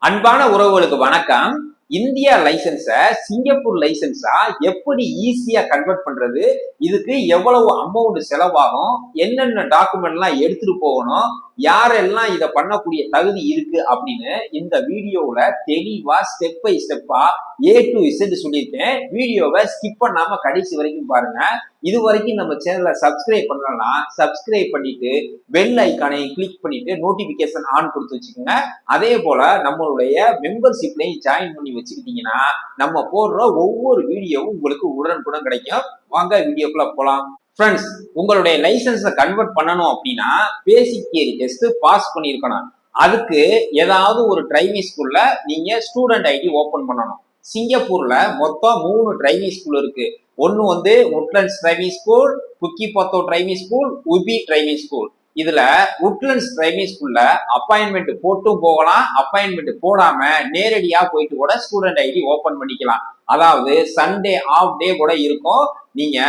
அன்பான உறவுகளுக்கு வணக்கம். இந்தியா லைசன்ஸ சிங்கப்பூர் லைசன்ஸா எப்படி ஈஸியா கன்வெர்ட் பண்றது? இதுக்கு எவ்வளவு அமௌண்ட் செலவாகும்? என்னென்ன டாக்குமெண்ட்லாம் எடுத்துட்டு போகணும்? யாரெல்லாம் இத பண்ணக்கூடிய தகுதி இருக்கு அப்படின்னு இந்த வீடியோல தெளிவா ஸ்டெப் பை ஸ்டெப்பா A to Z சொல்லியிருக்கேன். வீடியோவை ஸ்கிப் பண்ணாம கடைசி வரைக்கும் பாருங்க. இது வரைக்கும் நம்ம சேனலை சப்ஸ்கிரைப் பண்ணலன்னா சப்ஸ்கிரைப் பண்ணிட்டு பெல் ஐக்கானை கிளிக் பண்ணிட்டு நோட்டிபிகேஷன் ஆன் கொடுத்து வச்சுக்கோங்க. அதே போல நம்மளுடைய மெம்பர்ஷிப்லையும் ஜாயின் பண்ணி வச்சுக்கிட்டீங்கன்னா நம்ம போடுற ஒவ்வொரு வீடியோவும் உங்களுக்கு உடனுக்குடன் கிடைக்கும். வாங்க வீடியோக்குள்ள போலாம். ஃப்ரெண்ட்ஸ், உங்களுடைய லைசன்ஸை கன்வெர்ட் பண்ணணும் அப்படின்னா பேசிக் தியரி டெஸ்ட் பாஸ் பண்ணியிருக்கணும். அதுக்கு ஏதாவது ஒரு டிரைவிங் ஸ்கூல்ல நீங்க ஸ்டூடெண்ட் ஐடி ஓபன் பண்ணணும். சிங்கப்பூர்ல மொத்தம் 3 டிரைவிங் ஸ்கூல் இருக்கு. ஒன்னு வந்து woodlands driving school, Bukit Batok driving school, Ubi driving school. இதுல உட்லண்ட்ஸ் டிரைவிங் ஸ்கூல்ல அப்பாயின்மெண்ட் போட்டும் போகலாம், அப்பாயின்மெண்ட் போடாம நேரடியா போயிட்டு கூட ஸ்டூடெண்ட் ஐடி ஓபன் பண்ணிக்கலாம். அதாவது சண்டே ஆஃப் டே கூட இருக்கும். நீங்க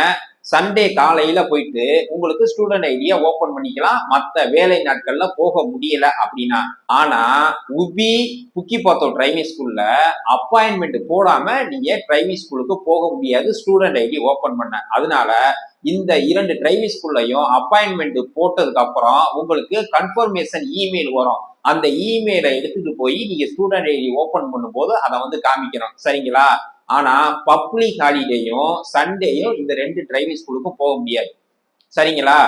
சண்டே காலையில போயிட்டு உங்களுக்கு ஸ்டூடெண்ட் ஐடியா ஓபன் பண்ணிக்கலாம். மற்ற வேலை நாட்கள்ல போக முடியல அப்படின்னா. ஆனா உபி புக்கிபாத்தோ டிரைவிங் ஸ்கூல்ல அப்பாயின்மெண்ட் போடாம நீங்க டிரைவிங் ஸ்கூலுக்கு போக முடியாது ஸ்டூடெண்ட் ஐடி ஓபன் பண்ண. அதனால இந்த 2 டிரைவிங் ஸ்கூல்லையும் அப்பாயின்மெண்ட் போட்டதுக்கு அப்புறம் உங்களுக்கு கன்ஃபர்மேஷன் இமெயில் வரும். அந்த இமெயிலை எடுத்துட்டு போய் நீங்க ஸ்டூடெண்ட் ஐடி ஓபன் பண்ணும்போது அதை வந்து காமிக்கணும். சரிங்களா? ஆனா பப்ளிக் ஹாலிடேயும் சண்டேயும் இந்த 2 டிரைவிங் ஸ்கூலுக்கும் போக முடியாது. சரிங்களா?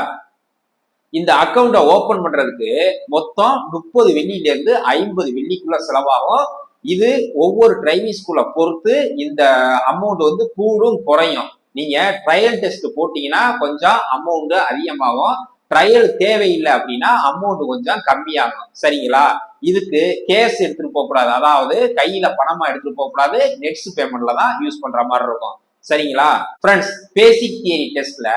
இந்த அக்கௌண்ட்டை ஓபன் பண்றதுக்கு மொத்தம் 30 வெள்ளியில இருந்து 50 வெள்ளிக்குள்ள செலவாகும். இது ஒவ்வொரு டிரைவிங் ஸ்கூலை பொறுத்து இந்த அமௌண்ட் வந்து கூடும் குறையும். நீங்க ட்ரையல் டெஸ்ட் போட்டீங்கன்னா கொஞ்சம் அமௌண்ட் அதிகமாகும். ட்ரையல் தேவையில்லை அப்படின்னா அமௌண்ட் கொஞ்சம் கம்மியாகும். சரிங்களா? இதுக்கு கேஷ் எடுத்துட்டு போக கூடாது. அதாவது கையில பணமா எடுத்துட்டு போக கூடாது. நெட்ஸ் பேமெண்ட்ல தான் யூஸ் பண்ற மாதிரி இருக்கும். சரிங்களா? ஃப்ரெண்ட்ஸ், பேசிக் தியரி டெஸ்ட்ல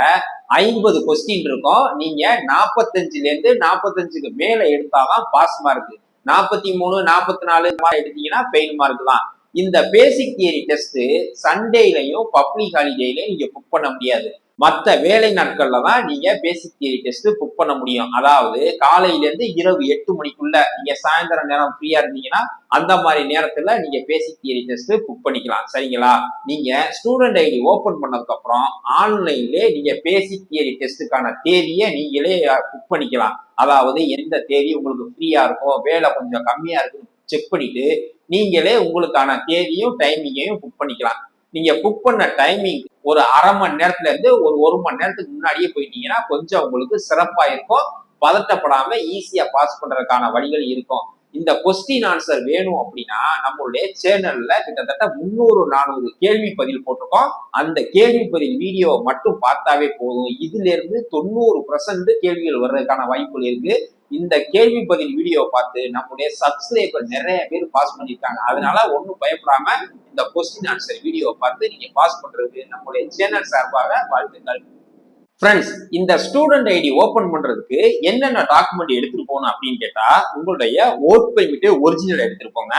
50 கொஸ்டின் இருக்கும். நீங்க 45ல இருந்து 45க்கு மேல எடுத்தாதான் பாஸ் மார்க். 43, 44 எடுத்தீங்கன்னா ஃபெயில் மார்க் தான். இந்த பேசிக் தியரி டெஸ்ட் சண்டேலையும் பப்ளிக் ஹாலிடேலையும் நீங்க புக் பண்ண முடியாது. மற்ற வேலை நாட்கள்ல தான் நீங்க பேசிக் தியரி டெஸ்ட் புக் பண்ண முடியும். அதாவது காலையில இருந்து இரவு 8 மணிக்குள்ள நீங்க சாயந்தரம் நேரம் ஃப்ரீயா இருந்தீங்கன்னா அந்த மாதிரி நேரத்துல நீங்க பேசிக் தியரி டெஸ்ட் புக் பண்ணிக்கலாம். சரிங்களா? நீங்க ஸ்டூடெண்ட் ஐடி ஓபன் பண்ணதுக்கு அப்புறம் ஆன்லைன்ல நீங்க பேசிக் தியரி டெஸ்டுக்கான தேதியை நீங்களே புக் பண்ணிக்கலாம். அதாவது எந்த தேதி உங்களுக்கு ஃப்ரீயா இருக்கும், வேலை கொஞ்சம் கம்மியா இருக்குன்னு செக் பண்ணிட்டு நீங்களே உங்களுக்கான தேதியும் டைமிங்கையும் புக் பண்ணிக்கலாம். நீங்க புக் பண்ண டைமிங் ஒரு அரை மணி நேரத்துல இருந்து ஒரு மணி நேரத்துக்கு முன்னாடியே போயிட்டீங்கன்னா கொஞ்சம் உங்களுக்கு சிறப்பா இருக்கும். பதட்டப்படாம ஈஸியா பாஸ் பண்றதுக்கான வழிகள் இருக்கும். இந்த கொஸ்டின் ஆன்சர் வேணும் அப்படின்னா நம்மளுடைய சேனல்ல கிட்டத்தட்ட 300-400 கேள்வி பதில் போட்டிருக்கோம். அந்த கேள்வி பதில் வீடியோவை மட்டும் பார்த்தாவே போதும். இதுல இருந்து 90% கேள்விகள் வர்றதுக்கான வாய்ப்புகள் இருக்கு. இந்த கேள்வி பதில் வீடியோவை பார்த்து நம்முடைய சப்ஸ்கிரைபர் நிறைய பேர் பாஸ் பண்ணியிருக்காங்க. அதனால ஒன்றும் பயப்படாம இந்த கொஸ்டின் ஆன்சர் வீடியோவை பார்த்து நீங்க பாஸ் பண்றது நம்முடைய சேனல் சார்பாக வாழ்த்துக்கள். ஃப்ரெண்ட்ஸ், இந்த ஸ்டூடெண்ட் ஐடி ஓபன் பண்றதுக்கு என்னென்ன டாக்குமெண்ட் எடுத்துட்டு போகணும் அப்படின்னு கேட்டா உங்களுடைய ஒர்க் பெர்மிட் ஒரிஜினல் எடுத்துட்டு போங்க.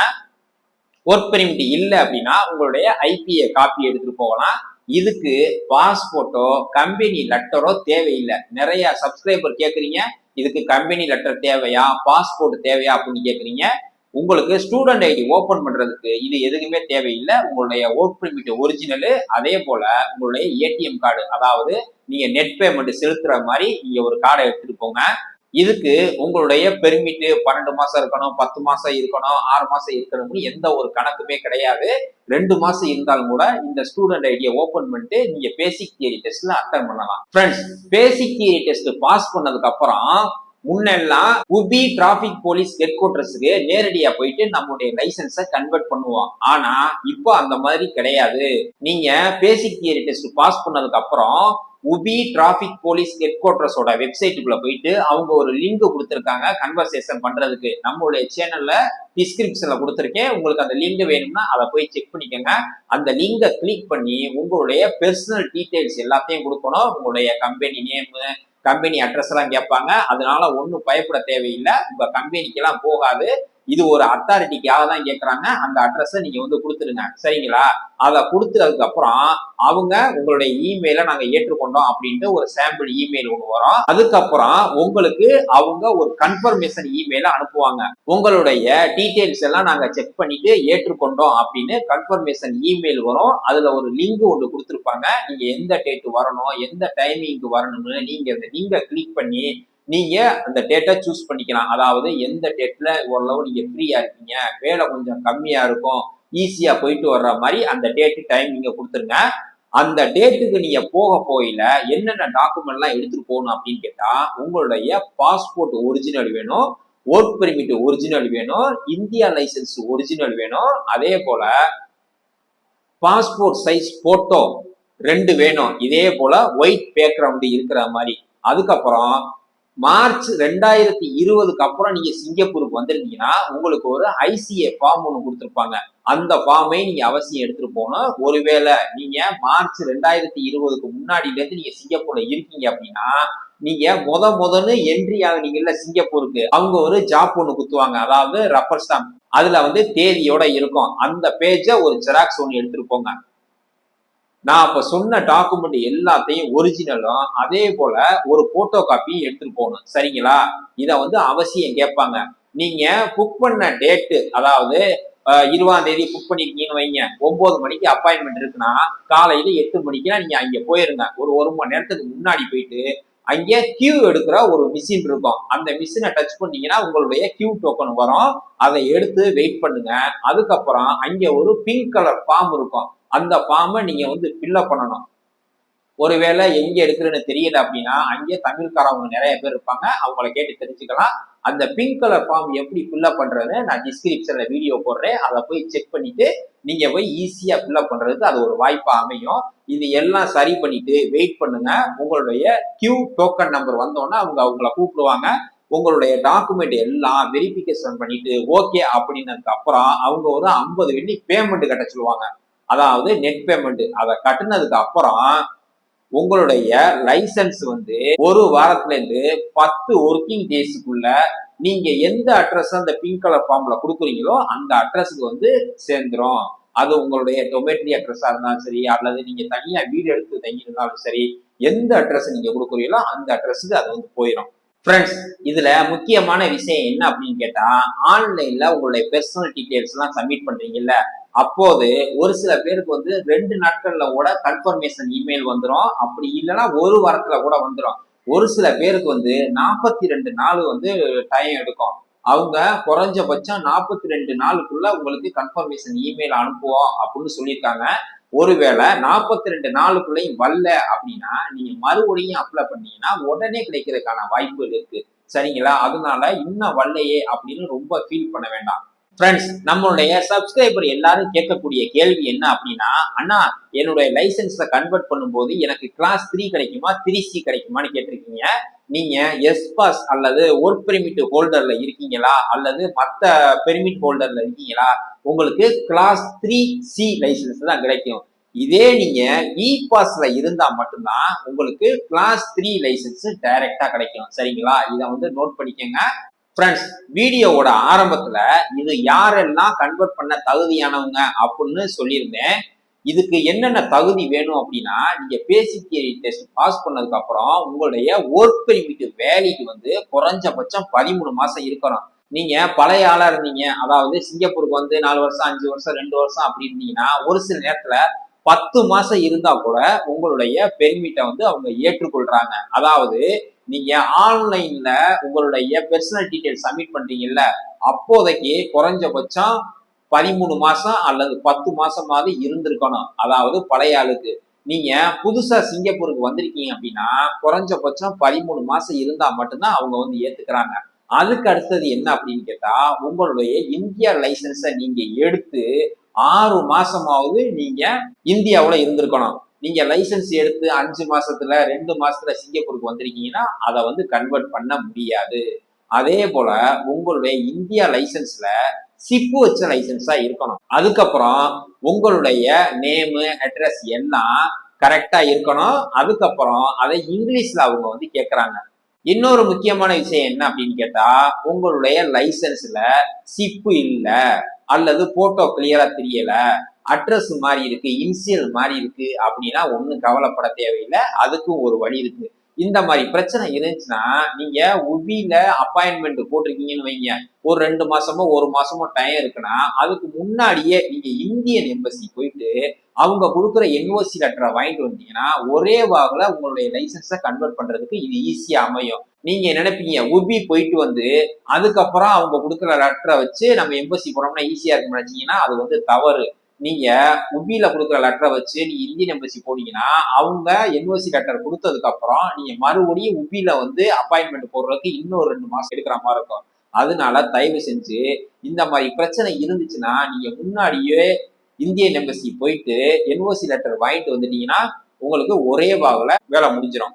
ஒர்க் பெர்மிட் இல்லை அப்படின்னா உங்களுடைய ஐபிஏ காப்பி எடுத்துட்டு போகலாம். இதுக்கு பாஸ்போர்ட்டோ கம்பெனி லெட்டரோ தேவையில்லை. நிறைய சப்ஸ்கிரைபர் கேட்குறீங்க, இதுக்கு கம்பெனி லெட்டர் தேவையா, பாஸ்போர்ட் தேவையா அப்படின்னு கேட்குறீங்க. உங்களுக்கு ஸ்டூடெண்ட் ஐடி ஓபன் பண்றதுக்கு இது எதுக்குமே தேவையில்லை. உங்களுடைய ஒர்க் பெர்மிட் ஒரிஜினல், அதே போல உங்களுடைய ஏடிஎம் கார்டு, அதாவது நீங்க நெட் பேமெண்ட் செலுத்துற மாதிரி நீங்க ஒரு கார்டை எடுத்துட்டு போங்க. இதுக்கு உங்களுடைய பெர்மிட் 12 மாசம் இருக்கணும், 10 மாசம் இருக்கணும், 6 மாசம் இருக்கணும்னு எந்த ஒரு கணக்குமே கிடையாது. 2 மாசம் இருந்தாலும் கூட இந்த ஸ்டூடெண்ட் ஐடியை ஓபன் பண்ணிட்டு நீங்க பேசிக் தியரி டெஸ்ட்ல அட்டன் பண்ணலாம். Friends, basic theory test pass பண்ணதுக்கு அப்புறம் முன்னெல்லாம் உபி டிராபிக் போலீஸ் ஹெட் குவார்டர்ஸ்க்கு நேரடியா போயிட்டு நம்மளுடைய லைசன்ஸை கன்வெர்ட் பண்ணுவோம். ஆனா இப்போ அந்த மாதிரி கிடையாது. நீங்க பேசிக் தியரி டெஸ்ட் பாஸ் பண்ணதுக்கு அப்புறம் உபி டிராபிக் போலீஸ் ஹெட் குவார்டர்ஸோட வெப்சைட்டுக்குள்ள போயிட்டு அவங்க ஒரு லிங்க் கொடுத்துருக்காங்க கன்வர்சேஷன் பண்றதுக்கு. நம்மளுடைய சேனல்ல டிஸ்கிரிப்ஷன்ல கொடுத்துருக்கேன். உங்களுக்கு அந்த லிங்க் வேணும்னா அதை போய் செக் பண்ணிக்கோங்க. அந்த லிங்கை கிளிக் பண்ணி உங்களுடைய பெர்சனல் டீடைல்ஸ் எல்லாத்தையும் கொடுக்கணும். உங்களுடைய கம்பெனி நேம், கம்பெனி அட்ரஸ் எல்லாம் கேட்பாங்க. அதனால ஒன்றும் பயப்பட தேவையில்லை. உங்க கம்பெனிக்கு எல்லாம் போகாது. இது ஒரு அத்தாரிட்டிக்காக தான் கேட்கறாங்க. அந்த அட்ரஸை நீங்க வந்து கொடுத்துருங்க. சரிங்களா? அதை கொடுத்ததுக்கு அப்புறம் அவங்க உங்களுடைய இமெயிலை நாங்க ஏற்றுக்கொண்டோம் அப்படின்ட்டு ஒரு சாம்பிள் இமெயில் ஒன்று வரும். அதுக்கப்புறம் உங்களுக்கு அவங்க ஒரு கன்ஃபர்மேஷன் இமெயில அனுப்புவாங்க. உங்களுடைய டீடைல்ஸ் எல்லாம் நாங்க செக் பண்ணிட்டு ஏற்றுக்கொண்டோம் அப்படின்னு கன்ஃபர்மேஷன் இமெயில் வரும். அதுல ஒரு லிங்க் ஒன்று கொடுத்துருப்பாங்க. நீங்க எந்த டேட் வரணும், எந்த டைமிங்க்கு வரணும்னு நீங்க கிளிக் பண்ணி நீங்க அந்த டேட்டை சூஸ் பண்ணிக்கலாம். அதாவது எந்த டேட்ல ஓரளவு நீங்க ஃப்ரீயா இருக்கீங்க, வேலை கொஞ்சம் கம்மியா இருக்கும், ஈஸியா போயிட்டு வர்ற மாதிரி அந்த டேட்டு டைம் நீங்க கொடுத்துருங்க. அந்த டேட்டுக்கு நீங்க போகையில என்னென்ன டாக்குமெண்ட்லாம் எடுத்துட்டு போகணும் அப்படின்னு கேட்டா, உங்களுடைய பாஸ்போர்ட் ஒரிஜினல் வேணும், ஒர்க் பெர்மிட் ஒரிஜினல் வேணும், இந்தியா லைசன்ஸ் ஒரிஜினல் வேணும், அதே போல பாஸ்போர்ட் சைஸ் போட்டோ 2 வேணும். இதே போல ஒயிட் பேக்ரவுண்ட் இருக்கிற மாதிரி. அதுக்கப்புறம் மார்ச் 2020க்கு அப்புறம் நீங்க சிங்கப்பூருக்கு வந்திருந்தீங்கன்னா உங்களுக்கு ஒரு ஐசிஏ ஃபார்ம் ஒன்று கொடுத்துருப்பாங்க. அந்த ஃபார்மை நீங்க அவசியம் எடுத்துட்டு போகணும். ஒருவேளை நீங்க மார்ச் 2020க்கு முன்னாடில இருந்து நீங்க சிங்கப்பூர்ல இருக்கீங்க அப்படின்னா நீங்க முதன்னு என்ட்ரி ஆகுனீங்கல்ல சிங்கப்பூருக்கு, அவங்க ஒரு ஜாப் ஒன்று குத்துவாங்க. அதாவது ரப்பர் ஸ்டாம்ப். அதுல வந்து தேதியோட இருக்கும். அந்த பேஜை ஒரு ஜெராக்ஸ் ஒன்று எடுத்துட்டு போங்க. நான் அப்ப சொன்ன டாக்குமெண்ட் எல்லாத்தையும் ஒரிஜினலும் அதே போல ஒரு போட்டோ காப்பியும் எடுத்துட்டு போகணும். சரிங்களா? இத வந்து அவசியம் கேட்பாங்க. நீங்க புக் பண்ண டேட்டு, அதாவது 20ஆம் தேதி புக் பண்ணிருக்கீங்கன்னு வைங்க, 9 மணிக்கு அப்பாயின்மெண்ட் இருக்குன்னா காலையில 8 மணிக்கு நீங்க அங்க போயிருங்க. ஒரு மணி நேரத்துக்கு முன்னாடி போயிட்டு அங்கே கியூ எடுக்கிற ஒரு மிஷின் இருக்கும். அந்த மிஷினை டச் பண்ணீங்கன்னா உங்களுடைய கியூ டோக்கன் வரும். அதை எடுத்து வெயிட் பண்ணுங்க. அதுக்கப்புறம் அங்க ஒரு பிங்க் கலர் ஃபார்ம் இருக்கும். அந்த ஃபார்மை நீங்க வந்து ஃபில்அப் பண்ணணும். ஒருவேளை எங்க எடுக்கிறேன்னு தெரியல அப்படின்னா அங்கே தமிழ்காரவங்க நிறைய பேர் இருப்பாங்க, அவங்கள கேட்டு தெரிஞ்சுக்கலாம். அந்த பிங்க் கலர் ஃபார்ம் எப்படி ஃபில்அப் பண்றதுன்னு நான் டிஸ்கிரிப்ஷன்ல வீடியோ போடுறேன். அதை போய் செக் பண்ணிட்டு நீங்க போய் ஈஸியா ஃபில்அப் பண்றதுக்கு அது ஒரு வாய்ப்பா அமையும். இது எல்லாம் சரி பண்ணிட்டு வெயிட் பண்ணுங்க. உங்களுடைய கியூ டோக்கன் நம்பர் வந்தோன்னா அவங்கள கூப்பிடுவாங்க. உங்களுடைய டாக்குமெண்ட் எல்லாம் வெரிஃபிகேஷன் பண்ணிட்டு ஓகே அப்படின்னதுக்கு அப்புறம் அவங்க ஒரு 50 வெள்ளி பேமெண்ட் கட்ட சொல்லுவாங்க. அதாவது நெட் பேமெண்ட். அதை கட்டுனதுக்கு அப்புறம் உங்களுடைய லைசன்ஸ் வந்து ஒரு வாரத்துல இருந்து 10 ஒர்க்கிங் டேஸ்க்குள்ள நீங்க எந்த அட்ரஸ் அந்த பிங்க் கலர் ஃபார்ம்ல கொடுக்குறீங்களோ அந்த அட்ரஸுக்கு வந்து சேர்ந்துரும். அது உங்களுடைய டொமேட்ரி அட்ரஸா இருந்தாலும் சரி, அல்லது நீங்க தனியா வீடு எடுத்து தங்கி இருந்தாலும் சரி, எந்த அட்ரஸ் நீங்க கொடுக்குறீங்களோ அந்த அட்ரஸுக்கு அது வந்து போயிடும். ஃப்ரெண்ட்ஸ், இதுல முக்கியமான விஷயம் என்ன அப்படின்னு கேட்டா, ஆன்லைன்ல உங்களுடைய பெர்சனல் டீடைல்ஸ் எல்லாம் சப்மிட் பண்றீங்கல்ல, அப்போது ஒரு சில பேருக்கு வந்து 2 நாட்கள்ல கூட கன்ஃபர்மேஷன் இமெயில் வந்துடும். அப்படி இல்லைன்னா ஒரு வாரத்துல கூட வந்துடும். ஒரு சில பேருக்கு வந்து 42 நாள் வந்து டைம் எடுக்கும். அவங்க குறைஞ்சபட்சம் 42 நாளுக்குள்ள உங்களுக்கு கன்ஃபர்மேஷன் இமெயில் அனுப்புவோம் அப்படின்னு சொல்லியிருக்காங்க. ஒருவேளை 42 நாளுக்குள்ளேயும் வரல அப்படின்னா நீங்க மறுபடியும் அப்ளை பண்ணீங்கன்னா உடனே கிடைக்கிறதுக்கான வாய்ப்புகள் இருக்கு. சரிங்களா? அதனால இன்னும் வரலையே அப்படின்னு ரொம்ப ஃபீல் பண்ண வேண்டாம். ஃப்ரெண்ட்ஸ், நம்மளுடைய சப்ஸ்கிரைபர் எல்லாரும் கேட்கக்கூடிய கேள்வி என்ன அப்படின்னா, அண்ணா என்னுடைய லைசன்ஸை கன்வெர்ட் பண்ணும்போது எனக்கு கிளாஸ் 3 கிடைக்குமா 3C கிடைக்குமான்னு கேட்டிருக்கீங்க. நீங்க எஸ் பாஸ் அல்லது ஒர்க் பெர்மிட் ஹோல்டர்ல இருக்கீங்களா அல்லது மற்ற பெர்மிட் ஹோல்டர்ல இருக்கீங்களா, உங்களுக்கு கிளாஸ் 3C லைசன்ஸ் தான் கிடைக்கும். இதே நீங்க இ பாஸ்ல இருந்தா மட்டும்தான் உங்களுக்கு கிளாஸ் 3 லைசன்ஸ் டைரக்டா கிடைக்கும். சரிங்களா? இதை வந்து நோட் பண்ணிக்கங்க. ஃப்ரெண்ட்ஸ், வீடியோவோட ஆரம்பத்துல இது யாரெல்லாம் கன்வெர்ட் பண்ண தகுதியானவங்க அப்படின்னு சொல்லியிருந்தேன். இதுக்கு என்னென்ன தகுதி வேணும் அப்படின்னா, நீங்க பேசிக் தியரி டெஸ்ட் பாஸ் பண்ணதுக்கு அப்புறம் உங்களுடைய ஒர்க் பெர்மிட் வேலிக்கு வந்து குறைஞ்சபட்சம் 13 மாசம் இருக்கணும். நீங்க பழைய ஆளா இருந்தீங்க, அதாவது சிங்கப்பூருக்கு வந்து 4 வருஷம் 5 வருஷம் 2 வருஷம் அப்படி இருந்தீங்கன்னா ஒரு சில நேரத்துல 10 மாசம் இருந்தா கூட உங்களுடைய பெர்மிட்டை வந்து அவங்க ஏற்றுக்கொள்றாங்க. அதாவது நீங்க ஆன்லைன்ல உங்களுடைய பெர்சனல் டீடைல் சப்மிட் பண்றீங்கல்ல, அப்போதைக்கு குறைஞ்சபட்சம் 13 மாசம் அல்லது 10 மாசமாவது இருந்திருக்கணும். அதாவது பழைய ஆளுக்கு. நீங்க புதுசா சிங்கப்பூருக்கு வந்திருக்கீங்க அப்படின்னா குறைஞ்சபட்சம் 13 மாசம் இருந்தா மட்டும்தான் அவங்க வந்து ஏத்துக்கிறாங்க. அதுக்கு அடுத்தது என்ன அப்படின்னு கேட்டா, உங்களுடைய இந்தியா லைசன்ஸை நீங்க எடுத்து 6 மாசமாவது நீங்க இந்தியாவுல இருந்திருக்கணும். நீங்க லைசன்ஸ் எடுத்து 5 மாசத்துல 2 மாசத்துல சிங்கப்பூருக்கு வந்திருக்கீங்கன்னா அதை வந்து கன்வெர்ட் பண்ண முடியாது. அதே போல உங்களுடைய இந்தியா லைசன்ஸ்ல சிப்பு வச்ச லைசன்ஸா இருக்கணும். அதுக்கப்புறம் உங்களுடைய நேமு அட்ரஸ் எல்லாம் கரெக்டா இருக்கணும். அதுக்கப்புறம் அதை இங்கிலீஷ்ல அவங்க வந்து கேட்கறாங்க. இன்னொரு முக்கியமான விஷயம் என்ன அப்படின்னு கேட்டா, உங்களுடைய லைசன்ஸ்ல சிப்பு இல்ல அல்லது போட்டோ கிளியரா தெரியல, அட்ரஸ் மாறி இருக்கு, இனிஷியல் மாறி இருக்கு அப்படின்னா ஒண்ணும் கவலைப்பட தேவையில்லை. அதுக்கும் ஒரு வழி இருக்கு. இந்த மாதிரி பிரச்சனை இருந்துச்சுன்னா நீங்க உபில அப்பாயின்மெண்ட் போட்டிருக்கீங்கன்னு வைங்க, ஒரு 2 மாசமோ 1 மாசமோ டைம் இருக்குன்னா அதுக்கு முன்னாடியே நீங்க இந்தியன் எம்பசி போயிட்டு அவங்க கொடுக்குற என்ஓசி லெட்டரை வாங்கிட்டு வந்தீங்கன்னா ஒரே வாக்குல உங்களுடைய லைசன்ஸை கன்வெர்ட் பண்றதுக்கு இது ஈஸியா அமையும். நீங்க நினைப்பீங்க உபி போயிட்டு வந்து அதுக்கப்புறம் அவங்க கொடுக்குற லெட்டரை வச்சு நம்ம எம்பசி போனோம்னா ஈஸியா இருக்கும்னு நினைச்சீங்கன்னா அது வந்து தவறு. நீங்க உபில கொடுக்குற லெட்டரை வச்சு நீங்க இந்தியன் எம்பசி போனீங்கன்னா அவங்க என்ஓசி லெட்டர் கொடுத்ததுக்கு அப்புறம் நீங்க மறுபடியும் உபில வந்து அப்பாயின்மெண்ட் போடுறதுக்கு இன்னும் 2 மாசம் எடுக்கிற மாதிரி இருக்கும். அதனால தயவு செஞ்சு இந்த மாதிரி பிரச்சனை இருந்துச்சுன்னா நீங்க முன்னாடியே இந்தியன் எம்பசி போயிட்டு என்ஓசி லெட்டர் வாங்கிட்டு வந்துட்டீங்கன்னா உங்களுக்கு ஒரே வாகுல வேலை முடிஞ்சிடும்.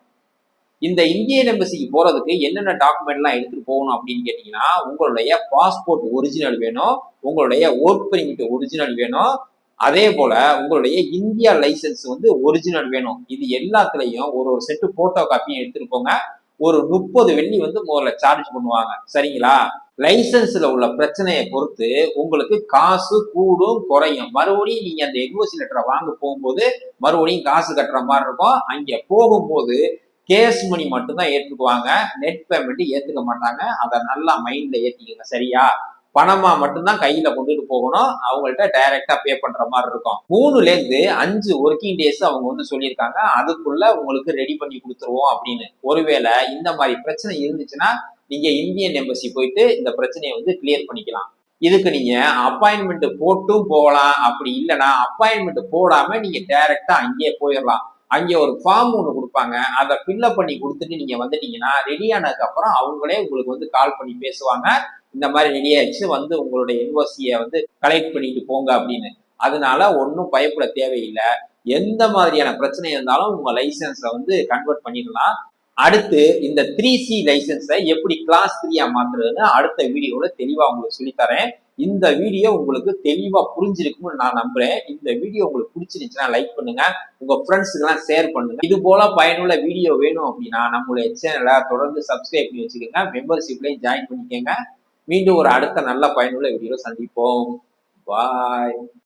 இந்த இந்தியன் எம்பசிக்கு போறதுக்கு என்னென்ன டாக்குமெண்ட்லாம் எடுத்துட்டு போகணும் அப்படின்னு கேட்டீங்கன்னா, உங்களுடைய பாஸ்போர்ட் ஒரிஜினல் வேணும், உங்களுடைய ஒர்க் பெர்மிட் ஒரிஜினல் வேணும், அதே போல உங்களுடைய இந்தியா லைசன்ஸ் வந்து ஒரிஜினல் வேணும். இது எல்லாத்துலயும் ஒரு ஒரு செட்டு போட்டோ காப்பியும் எடுத்துட்டு போங்க. ஒரு 30 வெள்ளி வந்து முதல்ல சார்ஜ் பண்ணுவாங்க. சரிங்களா? லைசன்ஸ்ல உள்ள பிரச்சனையை பொறுத்து உங்களுக்கு காசு கூடும் குறையும். மறுபடியும் நீங்க அந்த என்ஓசி லெட்டரை வாங்க போகும்போது மறுபடியும் காசு கட்டுற மாதிரி இருக்கும். அங்க போகும்போது கேஷ் மணி மட்டும்தான் ஏற்றுக்குவாங்க, நெட் பேமெண்ட் ஏத்துக்க மாட்டாங்க. அதை நல்லா மைண்ட்ல ஏத்திக்கங்க. சரியா? பணமா மட்டும்தான் கையில கொண்டுட்டு போகணும். அவங்கள்ட்ட டைரக்டா பே பண்ற மாதிரி இருக்கும். 3ல இருந்து 5 ஒர்க்கிங் டேஸ் அவங்க வந்து சொல்லியிருக்காங்க. அதுக்குள்ள உங்களுக்கு ரெடி பண்ணி கொடுத்துருவோம் அப்படின்னு. ஒருவேளை இந்த மாதிரி பிரச்சனை இருந்துச்சுன்னா நீங்க இந்தியன் எம்பசி போயிட்டு இந்த பிரச்சனையை வந்து கிளியர் பண்ணிக்கலாம். இதுக்கு நீங்க அப்பாயின்மெண்ட் போட்டும் போகலாம். அப்படி இல்லைன்னா அப்பாயின்மெண்ட் போடாம நீங்க டைரக்டா அங்கேயே போயிடலாம். அங்கே ஒரு ஃபார்ம் ஒன்று கொடுப்பாங்க. அதை ஃபில்அப் பண்ணி கொடுத்துட்டு நீங்க வந்துட்டீங்கன்னா ரெடி ஆனதுக்கு அப்புறம் அவங்களே உங்களுக்கு வந்து கால் பண்ணி பேசுவாங்க. இந்த மாதிரி ரெடி ஆயிடுச்சு வந்து உங்களுடைய என்ஓசியை வந்து கலெக்ட் பண்ணிட்டு போங்க அப்படின்னு. அதனால ஒன்றும் பயப்பட தேவையில்லை. எந்த மாதிரியான பிரச்சனை இருந்தாலும் உங்க லைசன்ஸை வந்து கன்வெர்ட் பண்ணிடலாம். அடுத்து இந்த 3C லைசன்ஸை எப்படி கிளாஸ் 3 மாத்துறதுன்னு அடுத்த வீடியோல தெளிவா உங்களுக்கு சொல்லித்தரேன். இந்த வீடியோ உங்களுக்கு தெளிவா புரிஞ்சிருக்கும்னு நான் நம்புறேன். இந்த வீடியோ உங்களுக்கு பிடிச்சிருந்துச்சுன்னா லைக் பண்ணுங்க, உங்க ஃப்ரெண்ட்ஸுக்கு எல்லாம் ஷேர் பண்ணுங்க. இது போல பயனுள்ள வீடியோ வேணும் அப்படின்னா நம்மளுடைய சேனலை தொடர்ந்து சப்ஸ்கிரைப் பண்ணி வச்சுக்கோங்க, மெம்பர்ஷிப்லையும் ஜாயின் பண்ணிக்கோங்க. மீண்டும் ஒரு அடுத்த நல்ல பயனுள்ள வீடியோ சந்திப்போம். பாய்.